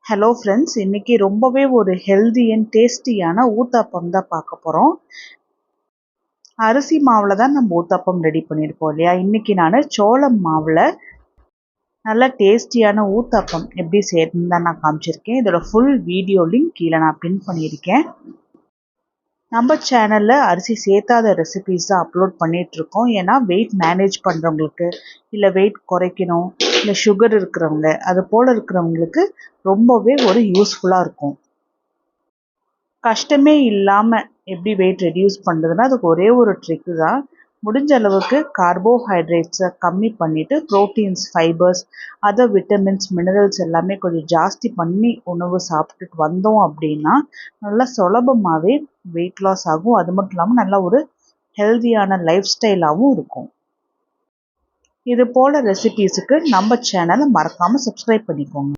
Hello friends, இன்னைக்கு ரொம்பவே ஒரு ஹெல்தி அண்ட் டேஸ்டியான ஊத்தாப்பம் தான் பார்க்க போகிறோம். அரிசி மாவில் தான் நம்ம ஊத்தாப்பம் ரெடி பண்ணியிருப்போம் இல்லையா. இன்னைக்கு நான் சோளம் மாவில் நல்ல டேஸ்டியான ஊத்தாப்பம் எப்படி செய்யறதுன்னு தான் நான் காமிச்சிருக்கேன். இதோட ஃபுல் வீடியோ லிங்க் கீழே நான் பின் பண்ணியிருக்கேன். நம்ம சேனலில் அரிசி சேர்த்தாத ரெசிபீஸ் தான் அப்லோட் பண்ணிகிட்ருக்கோம். ஏன்னா வெயிட் மேனேஜ் பண்ணுறவங்களுக்கு, இல்லை வெயிட் குறைக்கணும், இல்லை சுகர் இருக்கிறவங்க, அது போல் இருக்கிறவங்களுக்கு ரொம்பவே ஒரு யூஸ்ஃபுல்லாக இருக்கும். கஷ்டமே இல்லாமல் எப்படி வெயிட் ரெடியூஸ் பண்ணுறதுன்னா அதுக்கு ஒரே ஒரு ட்ரிக்கு தான். முடிஞ்ச அளவுக்கு கார்போஹைட்ரேட்ஸை கம்மி பண்ணிவிட்டு proteins, fibres, other vitamins, minerals எல்லாமே கொஞ்சம் ஜாஸ்தி பண்ணி உணவு சாப்பிட்டுட்டு வந்தோம் அப்படின்னா நல்லா சுலபமாகவே வெயிட் லாஸ் ஆகும். அது மட்டும் இல்லாமல் நல்லா ஒரு ஹெல்தியான லைஃப் ஸ்டைலாகவும் இருக்கும். இது போல் ரெசிபீஸுக்கு நம்ம சேனலை மறக்காமல் சப்ஸ்கிரைப் பண்ணிக்கோங்க.